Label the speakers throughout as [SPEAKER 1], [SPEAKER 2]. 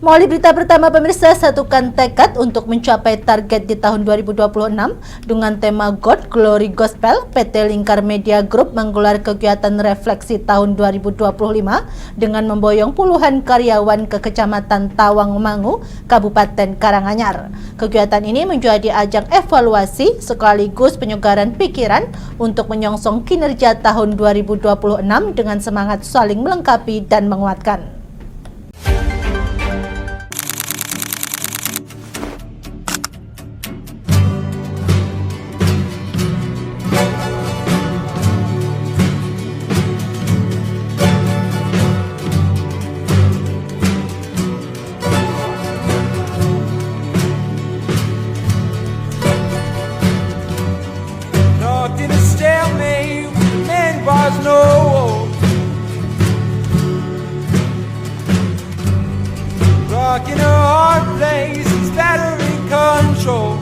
[SPEAKER 1] Melalui berita pertama pemirsa, satukan tekad untuk mencapai target di tahun 2026 dengan tema God Glory Gospel. PT Lingkar Media Group menggelar kegiatan refleksi tahun 2025 dengan memboyong puluhan karyawan ke Kecamatan Tawangmangu, Kabupaten Karanganyar. Kegiatan ini menjadi ajang evaluasi sekaligus penyegaran pikiran untuk menyongsong kinerja tahun 2026 dengan semangat saling melengkapi dan menguatkan.
[SPEAKER 2] In a stalemate with the man was no hope. Rock in a hard place, he's battery control.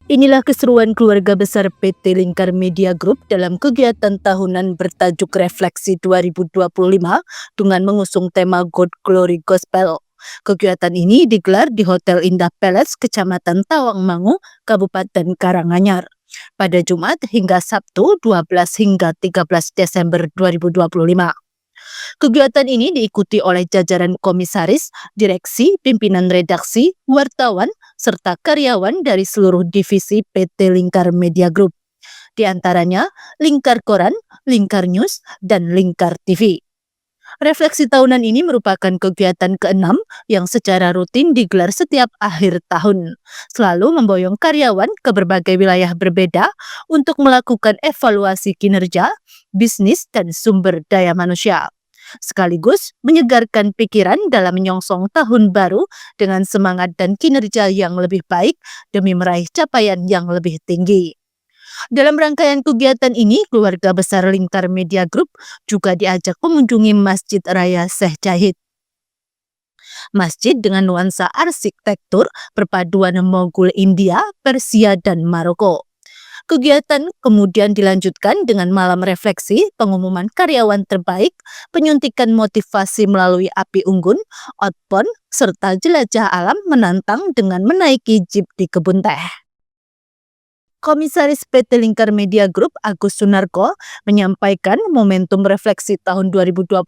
[SPEAKER 1] Inilah keseruan keluarga besar PT Lingkar Media Group dalam kegiatan tahunan bertajuk Refleksi 2025 dengan mengusung tema God Glory Gospel. Kegiatan ini digelar di Hotel Indah Palace, Kecamatan Tawangmangu, Kabupaten Karanganyar, pada Jumat hingga Sabtu 12 hingga 13 Desember 2025. Kegiatan ini diikuti oleh jajaran komisaris, direksi, pimpinan redaksi, wartawan, serta karyawan dari seluruh divisi PT Lingkar Media Group. Di antaranya Lingkar Koran, Lingkar News, dan Lingkar TV. Refleksi tahunan ini merupakan kegiatan ke-6 yang secara rutin digelar setiap akhir tahun, selalu memboyong karyawan ke berbagai wilayah berbeda untuk melakukan evaluasi kinerja, bisnis, dan sumber daya manusia, sekaligus menyegarkan pikiran dalam menyongsong tahun baru dengan semangat dan kinerja yang lebih baik demi meraih capaian yang lebih tinggi. Dalam rangkaian kegiatan ini, keluarga besar Lingkar Media Group juga diajak mengunjungi Masjid Raya Syekh Zayed. Masjid dengan nuansa arsitektur perpaduan Mogul India, Persia, dan Maroko. Kegiatan kemudian dilanjutkan dengan malam refleksi, pengumuman karyawan terbaik, penyuntikan motivasi melalui api unggun, outbound, serta jelajah alam menantang dengan menaiki jeep di kebun teh. Komisaris PT Lingkar Media Group Agus Sunarko menyampaikan momentum refleksi tahun 2025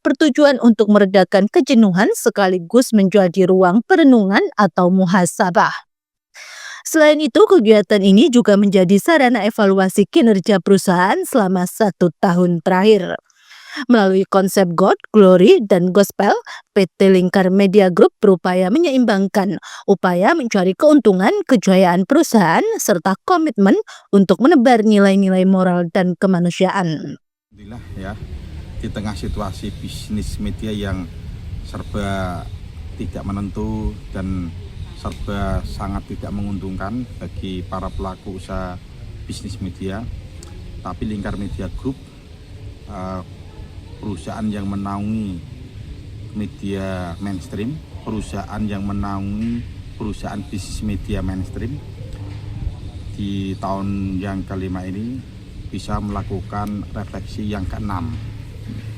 [SPEAKER 1] bertujuan untuk meredakan kejenuhan sekaligus menjadi ruang perenungan atau muhasabah. Selain itu, kegiatan ini juga menjadi sarana evaluasi kinerja perusahaan selama 1 tahun terakhir. Melalui konsep God, Glory, dan Gospel, PT Lingkar Media Group berupaya menyeimbangkan upaya mencari keuntungan, kejayaan perusahaan, serta komitmen untuk menebar nilai-nilai moral dan kemanusiaan.
[SPEAKER 3] Alhamdulillah ya, di tengah situasi bisnis media yang serba tidak menentu dan serba sangat tidak menguntungkan bagi para pelaku usaha bisnis media, tapi Lingkar Media Group perusahaan yang menaungi media mainstream, perusahaan yang menaungi perusahaan bisnis media mainstream di tahun yang kelima ini bisa melakukan refleksi yang ke-6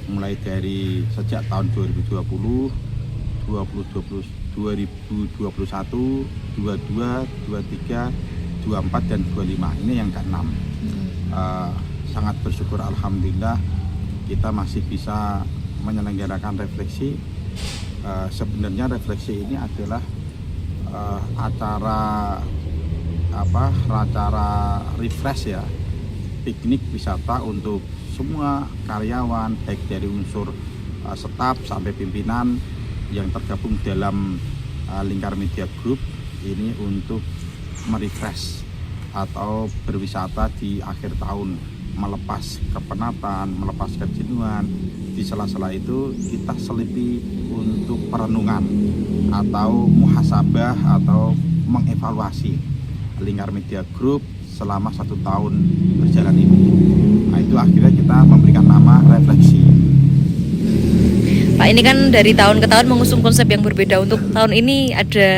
[SPEAKER 3] mulai dari sejak tahun 2020, 2021, 22, 23, 24, dan 25. Ini yang ke-6. Sangat bersyukur alhamdulillah kita masih bisa menyelenggarakan refleksi. Sebenarnya refleksi ini adalah acara refresh ya, piknik wisata untuk semua karyawan baik dari unsur staf sampai pimpinan yang tergabung dalam Lingkar Media Group ini untuk merefresh atau berwisata di akhir tahun, melepas kepenatan, melepas kejenuhan. Di sela-sela itu kita selipi untuk perenungan atau muhasabah atau mengevaluasi Lingkar Media Group selama 1 tahun berjalan ini. Nah, itu akhirnya kita memberikan nama refleksi.
[SPEAKER 4] Pak, ini kan dari tahun ke tahun mengusung konsep yang berbeda. Untuk tahun ini ada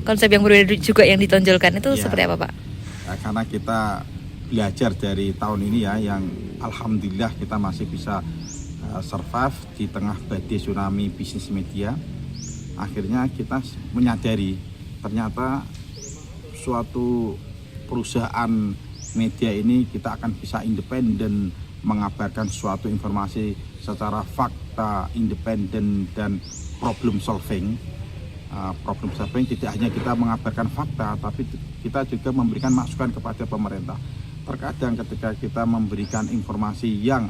[SPEAKER 4] konsep yang berbeda juga yang ditonjolkan. Itu seperti apa, Pak?
[SPEAKER 3] Ya, karena kita belajar dari tahun ini ya, yang alhamdulillah kita masih bisa survive di tengah badai tsunami bisnis media. Akhirnya kita menyadari ternyata suatu perusahaan media ini kita akan bisa independen mengabarkan suatu informasi secara fakta, independen, dan problem solving. Problem solving tidak hanya kita mengabarkan fakta, tapi kita juga memberikan masukan kepada pemerintah. Terkadang ketika kita memberikan informasi yang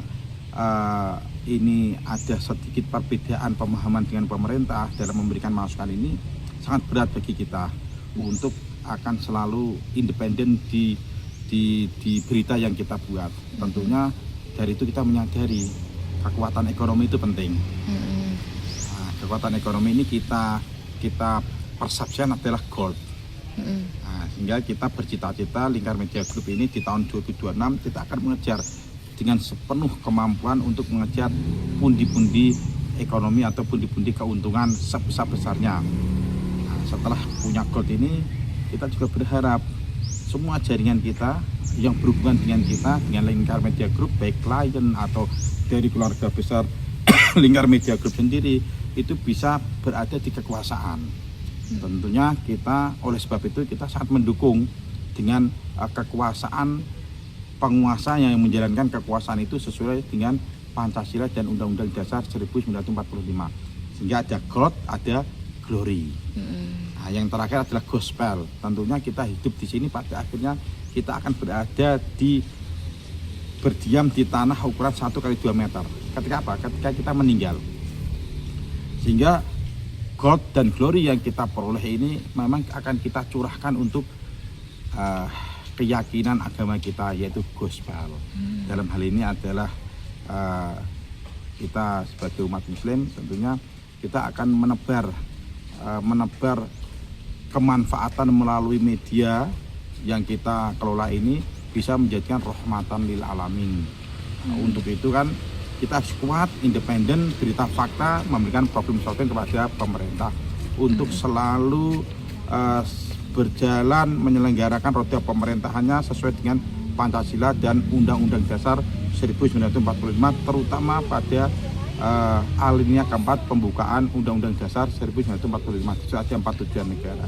[SPEAKER 3] ini ada sedikit perbedaan pemahaman dengan pemerintah dalam memberikan masukan, ini sangat berat bagi kita untuk akan selalu independen di berita yang kita buat. Tentunya dari itu kita menyadari kekuatan ekonomi itu penting. Kekuatan ekonomi ini kita persepsikan adalah gold. Sehingga kita bercita-cita Lingkar Media Group ini di tahun 2026 kita akan mengejar dengan sepenuh kemampuan untuk mengejar pundi-pundi ekonomi atau pundi-pundi keuntungan sebesar-besarnya. Setelah punya gold ini, kita juga berharap semua jaringan kita yang berhubungan dengan kita, dengan Lingkar Media Group, baik klien atau dari keluarga besar Lingkar Media Group sendiri, itu bisa berada di kekuasaan. Tentunya kita oleh sebab itu kita sangat mendukung dengan kekuasaan penguasa yang menjalankan kekuasaan itu sesuai dengan Pancasila dan Undang-Undang Dasar 1945. Sehingga ada growth, ada glory. Yang terakhir adalah gospel. Tentunya kita hidup di sini pada akhirnya kita akan berada berdiam di tanah ukuran 1x2 meter. Ketika apa? Ketika kita meninggal. Sehingga gold dan glory yang kita peroleh ini memang akan kita curahkan untuk keyakinan agama kita, yaitu gospel. Dalam hal ini adalah kita sebagai umat muslim tentunya kita akan menebar kemanfaatan melalui media yang kita kelola ini bisa menjadikan rahmatan lil alamin. Untuk itu kan kita harus kuat, independen, berita fakta, memberikan problem solving kepada pemerintah untuk selalu berjalan menyelenggarakan roda pemerintahannya sesuai dengan Pancasila dan Undang-Undang Dasar 1945, terutama pada alinea keempat pembukaan Undang-Undang Dasar 1945. Itu ada 4 tujuan negara.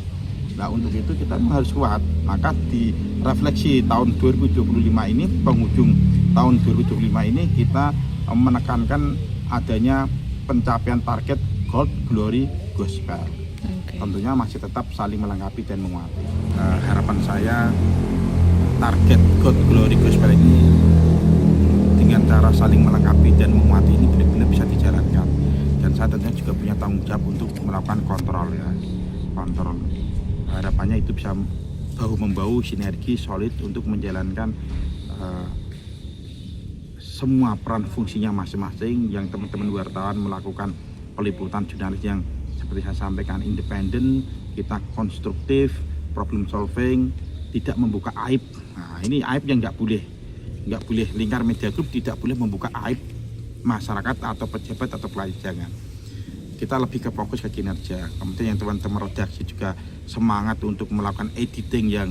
[SPEAKER 3] Nah, untuk itu kita harus kuat. Maka di refleksi tahun 2025 ini, penghujung tahun 2025 ini kita menekankan adanya pencapaian target gold, glory, gospel. Tentunya masih tetap saling melengkapi dan menguatkan. Harapan saya target gold, glory, gospel ini dengan cara saling melengkapi dan menguatkan ini benar-benar bisa dijalankan. Dan saya tentunya juga punya tanggung jawab untuk melakukan kontrol ya. Kontrol. Harapannya itu bisa bahu-membahu sinergi solid untuk menjalankan semua peran fungsinya masing-masing, yang teman-teman wartawan melakukan peliputan jurnalis yang seperti saya sampaikan independen, kita konstruktif, problem solving, tidak membuka aib. Nah, ini aib yang nggak boleh Lingkar Media Group tidak boleh membuka aib masyarakat atau pejabat atau pelayan, jangan. Kita lebih ke fokus ke kinerja. Kemudian yang teman-teman redaksi juga semangat untuk melakukan editing yang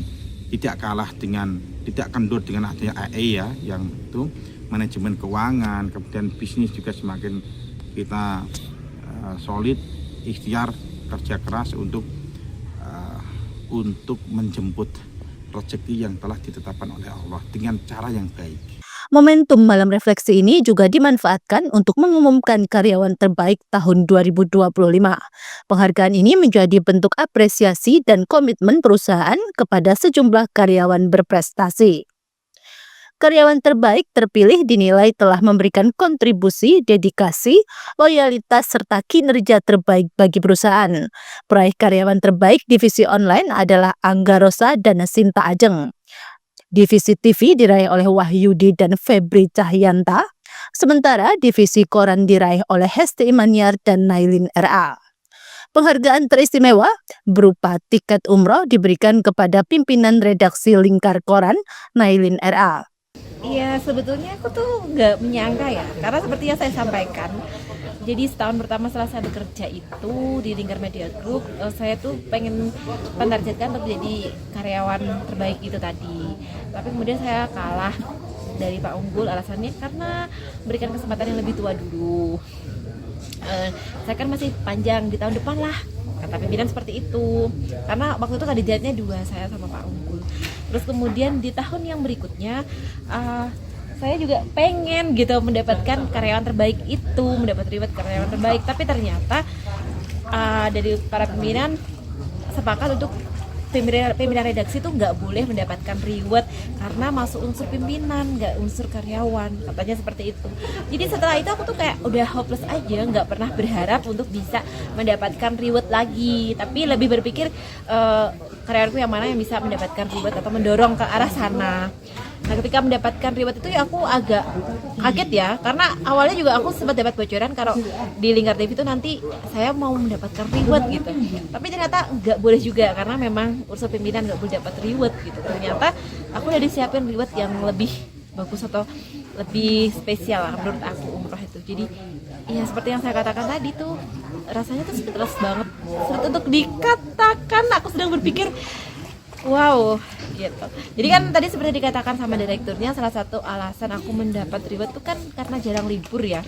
[SPEAKER 3] tidak kalah dengan, tidak kendor dengan adanya AI ya, yang itu manajemen keuangan, kemudian bisnis juga semakin kita solid, ikhtiar, kerja keras untuk menjemput rezeki yang telah ditetapkan oleh Allah dengan cara yang baik.
[SPEAKER 1] Momentum malam refleksi ini juga dimanfaatkan untuk mengumumkan karyawan terbaik tahun 2025. Penghargaan ini menjadi bentuk apresiasi dan komitmen perusahaan kepada sejumlah karyawan berprestasi. Karyawan terbaik terpilih dinilai telah memberikan kontribusi, dedikasi, loyalitas, serta kinerja terbaik bagi perusahaan. Peraih karyawan terbaik divisi online adalah Angga Rosa dan Sinta Ajeng. Divisi TV diraih oleh Wahyudi dan Febri Cahyanta, sementara divisi koran diraih oleh Hesti Imaniar dan Nailin RA. Penghargaan teristimewa berupa tiket umroh diberikan kepada pimpinan redaksi Lingkar Koran, Nailin RA.
[SPEAKER 5] Iya, sebetulnya aku tuh nggak menyangka ya, karena seperti yang saya sampaikan, Jadi setahun pertama setelah saya bekerja itu di Lingkar Media Group, saya tuh pengen menargetkan untuk jadi karyawan terbaik itu tadi. Tapi kemudian saya kalah dari Pak Unggul, alasannya karena berikan kesempatan yang lebih tua dulu. Saya kan masih panjang, di tahun depan lah, kata pimpinan seperti itu. Karena waktu itu kandidatnya 2, saya sama Pak Unggul. Terus kemudian di tahun yang berikutnya saya juga pengen gitu mendapatkan karyawan terbaik itu, mendapat reward karyawan terbaik. Tapi ternyata dari para pimpinan sepakat untuk pimpinan redaksi tuh nggak boleh mendapatkan reward karena masuk unsur pimpinan, nggak unsur karyawan, katanya seperti itu. Jadi setelah itu aku tuh kayak udah hopeless aja, nggak pernah berharap untuk bisa mendapatkan reward lagi, tapi lebih berpikir karyawanku yang mana yang bisa mendapatkan reward atau mendorong ke arah sana. Nah, ketika mendapatkan reward itu ya aku agak kaget ya, karena awalnya juga aku sempat dapat bocoran kalau di Lingkar TV itu nanti saya mau mendapatkan reward gitu. Tapi ternyata nggak boleh juga karena memang unsur pimpinan nggak boleh dapat reward gitu. Ternyata aku udah disiapin reward yang lebih bagus atau lebih spesial lah menurut aku umroh itu. Jadi ya seperti yang saya katakan tadi tuh rasanya tuh speechless banget. Sulit untuk dikatakan, aku sedang berpikir wow gitu. Jadi kan tadi seperti dikatakan sama direkturnya, salah satu alasan aku mendapat reward itu kan karena jarang libur ya.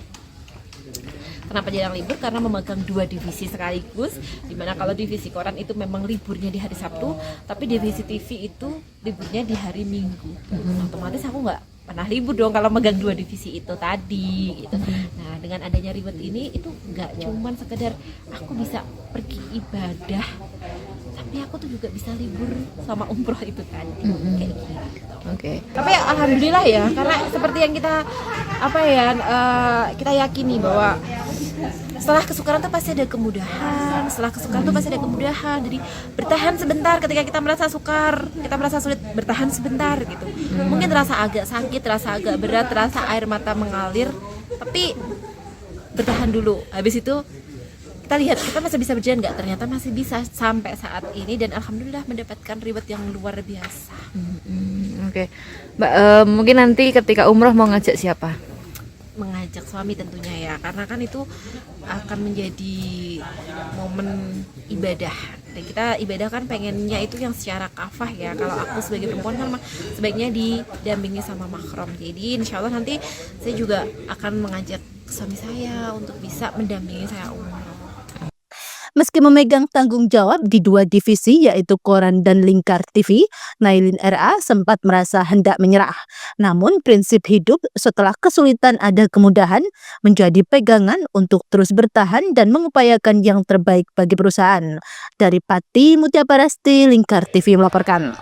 [SPEAKER 5] Kenapa jarang libur? Karena memegang 2 divisi sekaligus. Dimana kalau divisi koran itu memang liburnya di hari Sabtu, tapi divisi TV itu liburnya di hari Minggu. Otomatis aku nggak pernah libur dong kalau megang 2 divisi itu tadi gitu. Nah, dengan adanya reward ini itu nggak cuman sekedar aku bisa pergi ibadah, tapi aku tuh juga bisa libur sama umroh itu tadi kayak gitu. Tapi alhamdulillah ya, karena seperti yang kita kita yakini bahwa setelah kesukaran tuh pasti ada kemudahan, jadi bertahan sebentar ketika kita merasa sukar, kita merasa sulit, bertahan sebentar gitu. Mungkin terasa agak sakit, terasa agak berat, terasa air mata mengalir, tapi bertahan dulu. Habis itu kita lihat kita masih bisa berjalan nggak, ternyata masih bisa sampai saat ini, dan alhamdulillah mendapatkan reward yang luar biasa.
[SPEAKER 4] Mbak, mungkin nanti ketika umroh mau ngajak siapa?
[SPEAKER 5] Mengajak suami tentunya ya, karena kan itu akan menjadi momen ibadah, dan kita ibadah kan pengennya itu yang secara kafah ya. Kalau aku sebagai perempuan kan sebaiknya didampingi sama mahram. Jadi insya Allah nanti saya juga akan mengajak suami saya untuk bisa mendampingi saya umroh.
[SPEAKER 1] Meski memegang tanggung jawab di 2 divisi yaitu Koran dan Lingkar TV, Nailin RA sempat merasa hendak menyerah. Namun prinsip hidup setelah kesulitan ada kemudahan menjadi pegangan untuk terus bertahan dan mengupayakan yang terbaik bagi perusahaan. Dari Pati Mutiaparasti, Lingkar TV melaporkan.